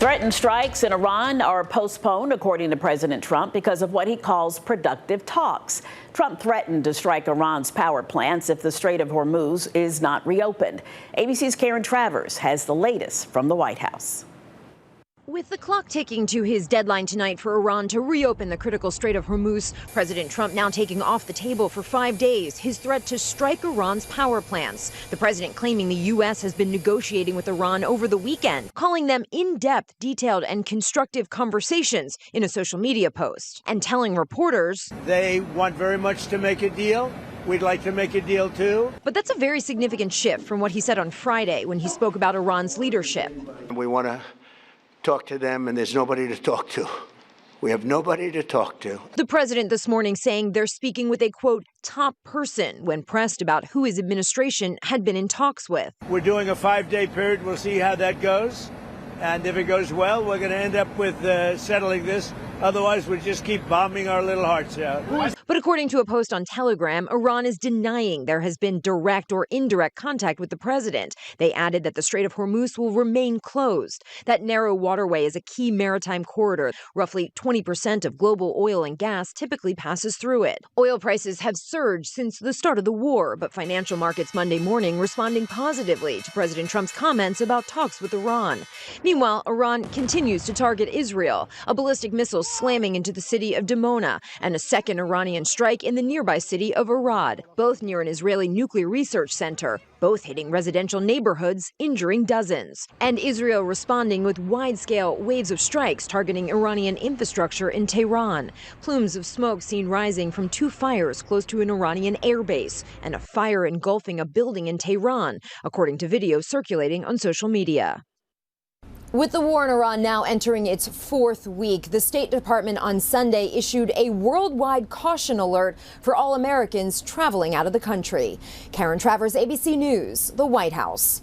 Threatened strikes in Iran are postponed, according to President Trump, because of what he calls productive talks. Trump threatened to strike Iran's power plants if the Strait of Hormuz is not reopened. ABC's Karen Travers has the latest from the White House. With the clock ticking to his deadline tonight for Iran to reopen the critical Strait of Hormuz, President Trump now taking off the table for 5 days his threat to strike Iran's power plants. The president claiming the U.S. has been negotiating with Iran over the weekend, calling them in-depth, detailed, and constructive conversations in a social media post, and telling reporters, "They want very much to make a deal. We'd like to make a deal, too." But that's a very significant shift from what he said on Friday when he spoke about Iran's leadership. We want to talk to them, and there's nobody to talk to. We have nobody to talk to. The president this morning saying they're speaking with a, quote, top person when pressed about who his administration had been in talks with. We're doing a 5-day period. We'll see how that goes. And if it goes well, we're going to end up with settling this. Otherwise, we'll just keep bombing our little hearts out. But according to a post on Telegram, Iran is denying there has been direct or indirect contact with the president. They added that the Strait of Hormuz will remain closed. That narrow waterway is a key maritime corridor. Roughly 20% of global oil and gas typically passes through it. Oil prices have surged since the start of the war, but financial markets Monday morning responding positively to President Trump's comments about talks with Iran. Meanwhile, Iran continues to target Israel. A ballistic missile slamming into the city of Dimona, and a second Iranian strike in the nearby city of Arad, both near an Israeli nuclear research center, both hitting residential neighborhoods, injuring dozens. And Israel responding with wide-scale waves of strikes targeting Iranian infrastructure in Tehran. Plumes of smoke seen rising from 2 fires close to an Iranian airbase, and a fire engulfing a building in Tehran, according to video circulating on social media. With the war in Iran now entering its 4th week, the State Department on Sunday issued a worldwide caution alert for all Americans traveling out of the country. Karen Travers, ABC News, the White House.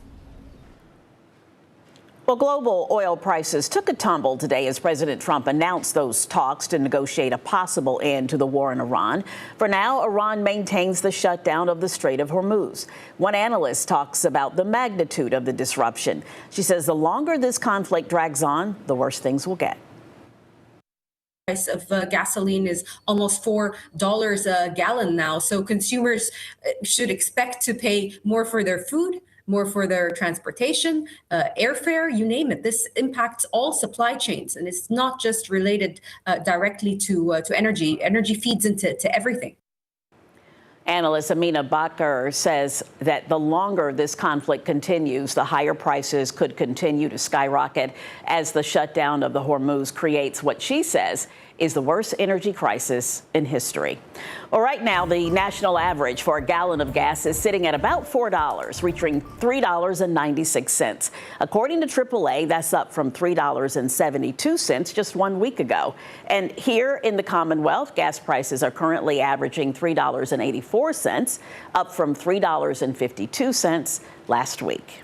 Well, global oil prices took a tumble today as President Trump announced those talks to negotiate a possible end to the war in Iran. For now, Iran maintains the shutdown of the Strait of Hormuz. One analyst talks about the magnitude of the disruption. She says the longer this conflict drags on, the worse things will get. Price of gasoline is almost $4 a gallon now. So consumers should expect to pay more for their food, more for their transportation, airfare, you name it. This impacts all supply chains, and it's not just related directly to energy. Energy feeds into everything. Analyst Amina Bakr says that the longer this conflict continues, the higher prices could continue to skyrocket as the shutdown of the Hormuz creates what she says is the worst energy crisis in history. Well, right now, the national average for a gallon of gas is sitting at about $4, reaching $3.96. According to AAA, that's up from $3.72 just 1 week ago. And here in the Commonwealth, gas prices are currently averaging $3.84, up from $3.52 last week.